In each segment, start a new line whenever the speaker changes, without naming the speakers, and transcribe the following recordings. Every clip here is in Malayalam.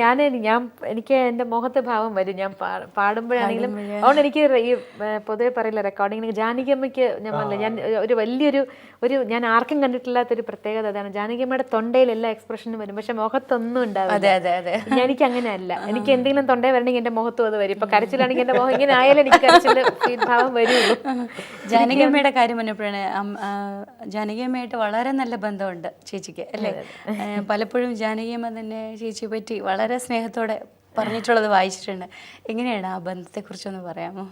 ഞാൻ എനിക്ക് എന്റെ മുഖത്തെ ഭാവം വരും ഞാൻ പാടുമ്പോഴാണെങ്കിലും. അതുകൊണ്ട് എനിക്ക് ഈ പൊതുവെ പറയില്ല റെക്കോർഡിങ്ങിന് ജാനകിയമ്മയ്ക്ക് ഞാൻ പറഞ്ഞില്ല, ഞാൻ ഒരു വലിയൊരു ഞാൻ ആർക്കും കണ്ടിട്ടില്ലാത്തൊരു പ്രത്യേകത അതാണ്. ജാനകിയമ്മയുടെ തൊണ്ടയിൽ എല്ലാ എക്സ്പ്രഷനും വരും, പക്ഷെ മുഖത്തൊന്നും ഉണ്ടാവില്ല. എനിക്ക് അങ്ങനെയല്ല. എനിക്ക് എന്തെങ്കിലും തൊണ്ടയിൽ വരണമെങ്കിൽ എന്റെ മുഖത്തും അത് വരും. ഇപ്പൊ കരച്ചിലാണെങ്കിൽ എന്റെ മുഖം ഇങ്ങനെ ആയാലും എനിക്ക് കരച്ചില് ഭാവം വരുള്ളൂ.
ജാനകിയമ്മയുടെ കാര്യം പറഞ്ഞപ്പോഴാണ്, ജാനകിയമ്മയായിട്ട് വളരെ നല്ല ബന്ധമുണ്ട് ചേച്ചിക്ക് അല്ലേ? പലപ്പോഴും ജാനകിയമ്മ തന്നെ ചേച്ചിയെ പറ്റി വളരെ സ്നേഹത്തോടെ പറഞ്ഞിട്ടുള്ളത് വായിച്ചിട്ടുണ്ട്. എങ്ങനെയാണ് ആ ബന്ധത്തെക്കുറിച്ചൊന്ന് പറയാമോ?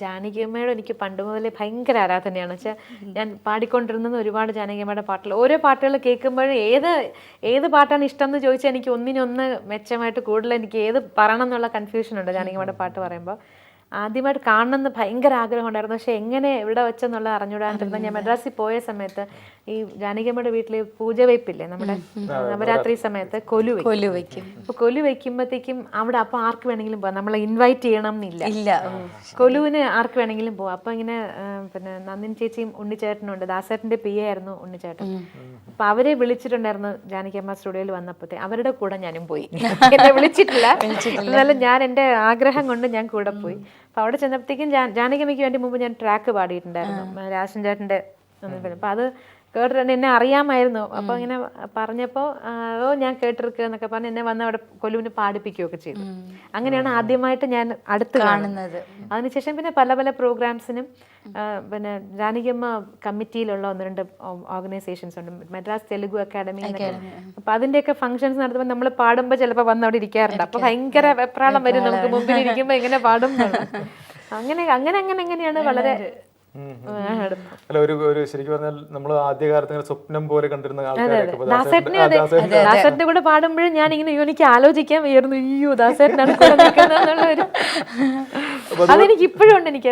ജാനകിയമ്മയോട് എനിക്ക് പണ്ട് മുതലേ ഭയങ്കര ആരാധനയാണ്. വെച്ചാൽ ഞാൻ പാടിക്കൊണ്ടിരുന്നത് ഒരുപാട് ജാനകിയമ്മയുടെ പാട്ടുകൾ. ഓരോ പാട്ടുകൾ കേൾക്കുമ്പോഴും ഏത് പാട്ടാണ് ഇഷ്ടം എന്ന് ചോദിച്ചാൽ എനിക്ക് ഒന്നിനൊന്ന് മെച്ചമായിട്ട് കൂടുതൽ എനിക്ക് ഏത് പറയണം എന്നുള്ള കൺഫ്യൂഷൻ ഉണ്ട് ജാനകിയമ്മയുടെ പാട്ട് പറയുമ്പോൾ. ആദ്യമായിട്ട് കാണണമെന്ന് ഭയങ്കര ആഗ്രഹം ഉണ്ടായിരുന്നു, പക്ഷെ എങ്ങനെ എവിടെ വെച്ചെന്നുള്ള അറിഞ്ഞുകൂടാണ്ടിരുന്ന ഞാൻ മദ്രാസിൽ പോയ സമയത്ത് ഈ ജാനകിയമ്മയുടെ വീട്ടിൽ പൂജ വയ്പ്പില്ലേ, നമ്മുടെ നവരാത്രി സമയത്ത് കൊലു വയ്ക്കും. അപ്പൊ കൊലു വയ്ക്കുമ്പോഴത്തേക്കും അവിടെ അപ്പൊ ആർക്ക് വേണമെങ്കിലും പോവാം, നമ്മളെ ഇൻവൈറ്റ് ചെയ്യണം എന്നില്ല. കൊലുവിന് ആർക്ക് വേണമെങ്കിലും പോവാം. അപ്പൊ ഇങ്ങനെ പിന്നെ നന്ദിനി ചേച്ചിയും ഉണ്ണിച്ചേട്ടനുണ്ട്, ദാസേട്ടന്റെ പി എ ആയിരുന്നു ഉണ്ണിച്ചേട്ടൻ. അപ്പൊ അവരെ വിളിച്ചിട്ടുണ്ടായിരുന്നു ജാനകിയമ്മ സ്റ്റുഡിയോയിൽ വന്നപ്പോഴത്തെ. അവരുടെ കൂടെ ഞാനും പോയി. എന്നെ വിളിച്ചിട്ടില്ല, എന്നാലും ഞാൻ എന്റെ ആഗ്രഹം കൊണ്ട് ഞാൻ കൂടെ പോയി. അപ്പൊ അവിടെ ചെന്നപ്പോഴത്തേക്കും ജാനകിയമ്മയ്ക്ക് വേണ്ടി മുമ്പ് ഞാൻ ട്രാക്ക് പാടിയിട്ടുണ്ടായിരുന്നു രാജൻ ചേട്ടന്റെ. അപ്പൊ അത് കേട്ടിട്ടുണ്ട്, എന്നെ അറിയാമായിരുന്നു. അപ്പൊ ഇങ്ങനെ പറഞ്ഞപ്പോ ഞാൻ കേട്ടിരിക്കുക എന്നൊക്കെ പറഞ്ഞ് എന്നെ വന്ന് അവിടെ കൊലുവിന് പാടിപ്പിക്കുകയൊക്കെ ചെയ്തു. അങ്ങനെയാണ് ആദ്യമായിട്ട് ഞാൻ അടുത്ത് കാണുന്നത്. അതിനുശേഷം പിന്നെ പല പല പ്രോഗ്രാംസിനും പിന്നെ ജാനകിയമ്മ കമ്മിറ്റിയിലുള്ള 1-2 ഓർഗനൈസേഷൻസ് ഉണ്ട്, മദ്രാസ് തെലുഗു അക്കാഡമി. അപ്പൊ അതിന്റെയൊക്കെ ഫംഗ്ഷൻസ് നടത്തുമ്പോൾ നമ്മൾ പാടുമ്പോൾ ചിലപ്പോൾ വന്ന് അവിടെ ഇരിക്കാറുണ്ട്. അപ്പൊ ഭയങ്കര വെപ്രാളം വരും നമുക്ക് മുമ്പിൽ ഇരിക്കുമ്പോ എങ്ങനെ പാടും. അങ്ങനെയാണ് വളരെ.
അല്ല, ഒരു ശരിക്കും പറഞ്ഞാൽ നമ്മൾ ആദ്യകാലത്ത് സ്വപ്നം പോലെ കണ്ടിരുന്ന ആൾക്കാരൊക്കെ
ദാസേട്ടന്റെ കൂടെ പാടുമ്പോഴും ഞാൻ ഇങ്ങനെ എനിക്ക് ആലോചിക്കാൻ വയ്യായിരുന്നു, അയ്യോ ദാസേട്ടനാണ് കൂടെ നിൽക്കുന്നതെന്നുള്ള ഒരു അതെനിക്ക് ഇപ്പോഴും ഉണ്ട്. എനിക്ക്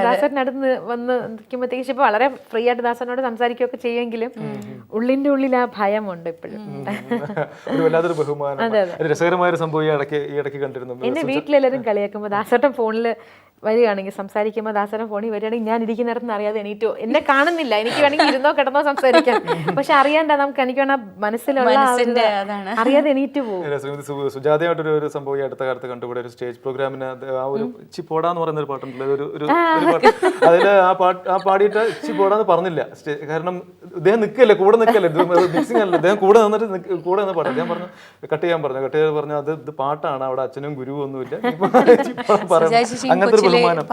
ദാസേട്ടനടുത്ത് വന്ന് നിൽക്കുമ്പോഴത്തേക്ക് ഇപ്പൊ വളരെ ഫ്രീ ആയിട്ട് ദാസേട്ടനോട് സംസാരിക്കുകയൊക്കെ ചെയ്യുമെങ്കിലും ഉള്ളിന്റെ ഉള്ളിൽ ആ ഭയമുണ്ട് ഇപ്പോഴും.
വല്ലാത്തൊരു ബഹുമാനം, രസകരമായ ഒരു സംഭവം ഈ ഇടയ്ക്ക് കണ്ടിരുന്നു.
എന്നെ വീട്ടിലെല്ലാവരും കളിയാക്കുമ്പോൾ ദാസേട്ടൻ ഫോണില് വരികയാണെങ്കിൽ സംസാരിക്കുമ്പോൾ ദാസേട്ടൻ ഫോണിൽ വരികയാണെങ്കിൽ ഞാൻ ഇരിക്കുന്നിടത്തുനിന്ന് അറിയാതെ എണീറ്റോ, എന്നെ കാണുന്നില്ല, എനിക്ക് വേണമെങ്കിൽ ഇരുന്നോ കിടന്നോ സംസാരിക്കാം, പക്ഷെ അറിയാണ്ട നമുക്ക് എനിക്ക് വേണം മനസ്സിലുള്ള അറിയാതെ എണീറ്റ് പോകും.
സുജാതയായിട്ടൊരു സംഭവം ഈ അടുത്ത കാലത്ത് കണ്ടുകൂടെ ഒരു സ്റ്റേജ് പ്രോഗ്രാമിന് ആ ഒരു ചിപ്പോടാന്ന് പറയുന്ന ഒരു പാട്ടുണ്ടല്ലോ, ഒരു അതില് ആ പാടിയിട്ട് ചിപ്പോടാന്ന് പറഞ്ഞില്ല. കാരണം ഇദ്ദേഹം നിൽക്കല്ലേ, കൂടെ നിൽക്കല്ലേ, മിക്സിംഗ് അല്ല, അദ്ദേഹം കൂടെ നിന്നിട്ട് കൂടെ നിന്ന് പാട്ട്. ഞാൻ പറഞ്ഞു കട്ട് ചെയ്യാൻ പറഞ്ഞു അത് ഇത് പാട്ടാണ്, അവിടെ അച്ഛനും ഗുരുവും ഒന്നുമില്ല, അങ്ങനത്തെ ഒരു ബഹുമാനം.